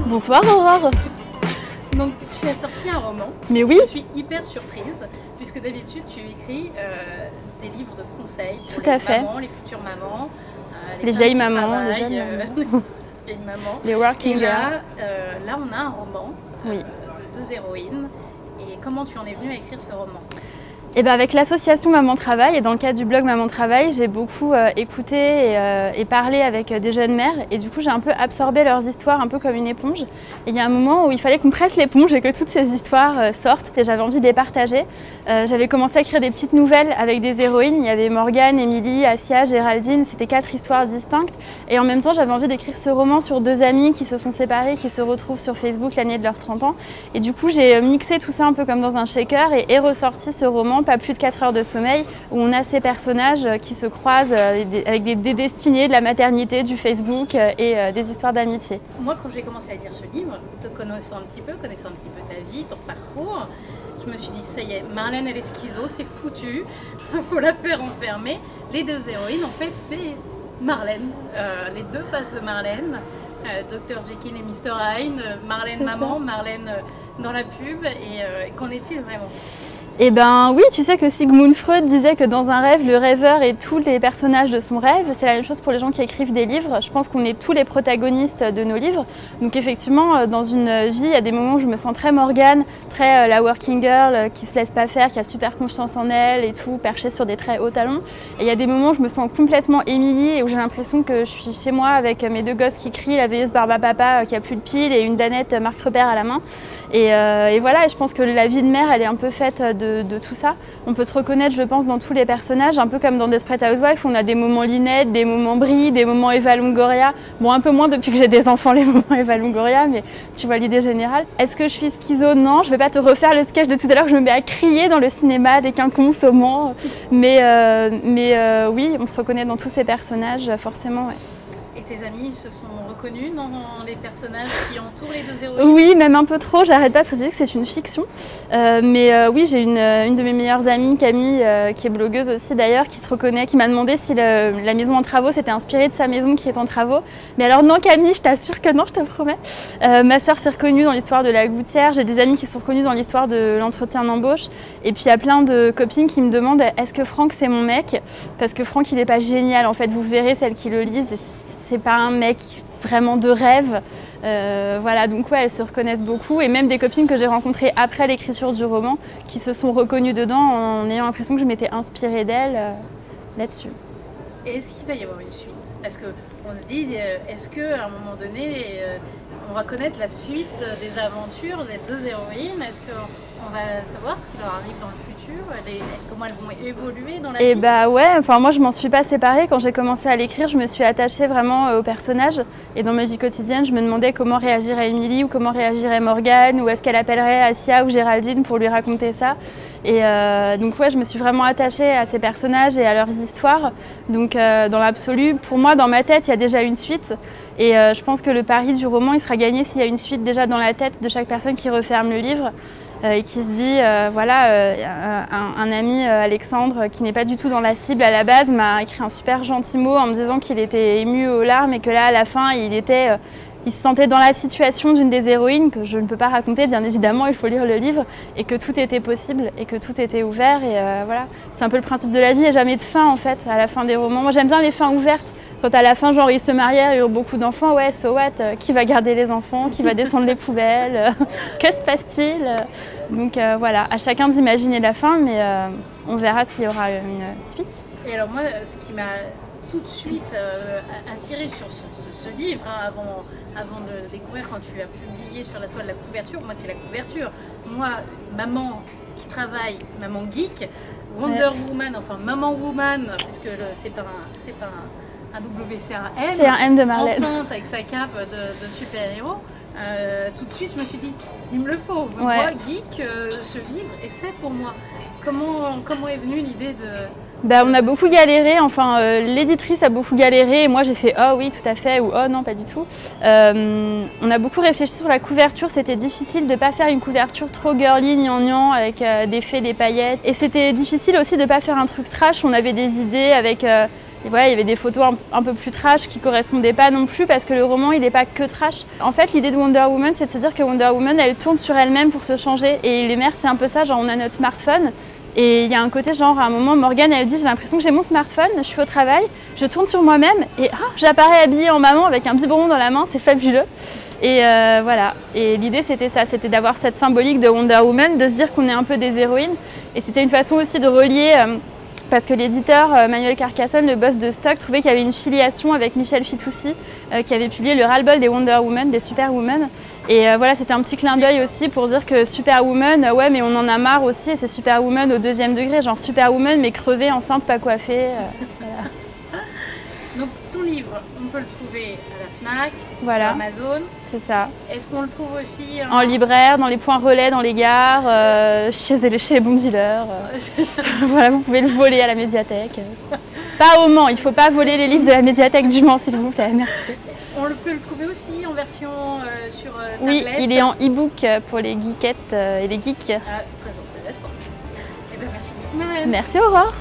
Bonsoir Aurore. Donc tu as sorti un roman. Mais oui. Je suis hyper surprise puisque d'habitude tu écris des livres de conseils pour Tout à fait. mamans, les futures mamans, les vieilles mamans, les jeunes vieilles mamans. Les working Et girls. là on a un roman Oui. de deux héroïnes. Et comment tu en es venue à écrire ce roman? Et ben avec l'association Maman Travail et dans le cadre du blog Maman Travail, j'ai beaucoup écouté et parlé avec des jeunes mères et du coup j'ai un peu absorbé leurs histoires un peu comme une éponge. Et il y a un moment où il fallait qu'on presse l'éponge et que toutes ces histoires sortent et j'avais envie de les partager. J'avais commencé à écrire des petites nouvelles avec des héroïnes, il y avait Morgane, Émilie, Assia, Géraldine, c'était 4 histoires distinctes et en même temps j'avais envie d'écrire ce roman sur 2 amies qui se sont séparées, qui se retrouvent sur Facebook l'année de leurs 30 ans et du coup j'ai mixé tout ça un peu comme dans un shaker et ressorti ce roman Pas plus de 4 heures de sommeil, où on a ces personnages qui se croisent avec des destinées de la maternité, du Facebook et des histoires d'amitié. Moi, quand j'ai commencé à lire ce livre, te connaissant un petit peu ta vie, ton parcours, je me suis dit, ça y est, Marlène elle est schizo, c'est foutu, il faut la faire enfermer. Les 2 héroïnes, en fait, c'est Marlène, les 2 faces de Marlène, Dr Jekyll et Mr Hyde, Marlène maman, Marlène dans la pub, et qu'en est-il vraiment? Eh ben oui, tu sais que Sigmund Freud disait que dans un rêve, le rêveur est tous les personnages de son rêve. C'est la même chose pour les gens qui écrivent des livres. Je pense qu'on est tous les protagonistes de nos livres. Donc effectivement, dans une vie, il y a des moments où je me sens très Morgane, très la working girl qui se laisse pas faire, qui a super confiance en elle et tout, perchée sur des très hauts talons. Et il y a des moments où je me sens complètement Émilie et où j'ai l'impression que je suis chez moi avec mes 2 gosses qui crient, la veilleuse Barbapapa qui a plus de piles et une Danette Marc Repère à la main. Et voilà, et je pense que la vie de mère, elle est un peu faite de tout ça. On peut se reconnaître, je pense, dans tous les personnages, un peu comme dans Desperate Housewives, on a des moments Lynette, des moments Brie, des moments Eva Longoria. Bon, un peu moins depuis que j'ai des enfants, les moments Eva Longoria, mais tu vois l'idée générale. Est-ce que je suis schizo? Non, je vais pas te refaire le sketch de tout à l'heure, je me mets à crier dans le cinéma, des quinconces au Mans. Mais oui, on se reconnaît dans tous ces personnages, forcément, ouais. Et tes amis se sont reconnus dans les personnages qui entourent les 2 héroïnes? Oui, même un peu trop, j'arrête pas de préciser que c'est une fiction. Oui, j'ai une de mes meilleures amies, Camille, qui est blogueuse aussi d'ailleurs, qui se reconnaît, qui m'a demandé si la maison en travaux s'était inspirée de sa maison qui est en travaux. Mais alors non Camille, je t'assure que non, je te promets. Ma sœur s'est reconnue dans l'histoire de la gouttière, j'ai des amis qui sont reconnus dans l'histoire de l'entretien d'embauche. Et puis il y a plein de copines qui me demandent est-ce que Franck c'est mon mec? Parce que Franck il n'est pas génial en fait, vous verrez celles qui le lisent. C'est pas un mec vraiment de rêve. Voilà, donc ouais, elles se reconnaissent beaucoup. Et même des copines que j'ai rencontrées après l'écriture du roman qui se sont reconnues dedans en ayant l'impression que je m'étais inspirée d'elles là-dessus. Et est-ce qu'il va y avoir une suite? Parce qu'on se dit, est-ce qu'à un moment donné, on va connaître la suite des aventures des 2 héroïnes? Est-ce qu'on va savoir ce qui leur arrive dans le futur? Comment elles vont évoluer dans la vie? Et bah ouais, enfin moi je m'en suis pas séparée. Quand j'ai commencé à l'écrire, je me suis attachée vraiment aux personnages. Et dans ma vie quotidienne, je me demandais comment réagirait Émilie ou comment réagirait Morgane, ou est-ce qu'elle appellerait Assia ou Géraldine pour lui raconter ça. Et donc ouais, je me suis vraiment attachée à ces personnages et à leurs histoires. Donc dans l'absolu, pour moi, dans ma tête, il y a déjà une suite. Et je pense que le pari du roman, il sera gagné s'il y a une suite déjà dans la tête de chaque personne qui referme le livre. Et qui se dit, voilà, un ami, Alexandre, qui n'est pas du tout dans la cible à la base, m'a écrit un super gentil mot en me disant qu'il était ému aux larmes et que là, à la fin, il se sentait dans la situation d'une des héroïnes, que je ne peux pas raconter, bien évidemment, il faut lire le livre, et que tout était possible, et que tout était ouvert, et voilà. C'est un peu le principe de la vie, il n'y a jamais de fin, en fait, à la fin des romans. Moi, j'aime bien les fins ouvertes. Quand à la fin, genre, ils se marièrent, ils eurent beaucoup d'enfants, ouais, so what, qui va garder les enfants, qui va descendre les poubelles, que se passe-t-il? Donc voilà, à chacun d'imaginer la fin, mais on verra s'il y aura une suite. Et alors moi, ce qui m'a tout de suite attiré sur ce livre, hein, avant de le découvrir quand tu as publié sur la toile la couverture, moi c'est la couverture. Moi, maman qui travaille, maman geek, Wonder Woman, enfin Maman Woman, puisque c'est pas un W, c'est un M. C'est un M de Marlène. Enceinte avec sa cape de super-héros. Tout de suite, je me suis dit, il me le faut. Ouais. Moi, geek, ce livre est fait pour moi. Comment est venue l'idée de... Bah, on a beaucoup galéré, enfin l'éditrice a beaucoup galéré et moi j'ai fait oh oui tout à fait ou oh non pas du tout. On a beaucoup réfléchi sur la couverture, c'était difficile de ne pas faire une couverture trop girly, gnangnan avec des fées, des paillettes. Et c'était difficile aussi de ne pas faire un truc trash, on avait des idées avec Et voilà, il y avait des photos un peu plus trash qui correspondaient pas non plus parce que le roman il n'est pas que trash. En fait, l'idée de Wonder Woman, c'est de se dire que Wonder Woman, elle tourne sur elle-même pour se changer. Et les mères, c'est un peu ça, genre on a notre smartphone. Et il y a un côté genre à un moment, Morgane elle dit j'ai l'impression que j'ai mon smartphone, je suis au travail, je tourne sur moi-même et j'apparais habillée en maman avec un biberon dans la main, c'est fabuleux. Et voilà, et l'idée c'était ça, c'était d'avoir cette symbolique de Wonder Woman, de se dire qu'on est un peu des héroïnes. Et c'était une façon aussi de relier, parce que l'éditeur Manuel Carcassonne, le boss de Stock, trouvait qu'il y avait une filiation avec Michel Fitoussi, qui avait publié le ras-le-bol des Wonder Woman, des Superwoman. Et voilà, c'était un petit clin d'œil aussi pour dire que Superwoman, ouais, mais on en a marre aussi, et c'est Superwoman au 2e degré, genre Superwoman, mais crevée, enceinte, pas coiffée. Voilà. Donc ton livre, on peut le trouver à la FNAC, voilà. Sur Amazon. C'est ça. Est-ce qu'on le trouve aussi en libraire, dans les points relais, dans les gares, chez les bons dealers. Voilà, vous pouvez le voler à la médiathèque. Pas au Mans, il ne faut pas voler les livres de la médiathèque du Mans, s'il vous plaît. Merci. On peut le trouver aussi en version sur tablette. Oui, il est en e-book pour les geekettes et les geeks. Ah, très intéressant. Eh bien, merci beaucoup, Marlène. Merci, au revoir.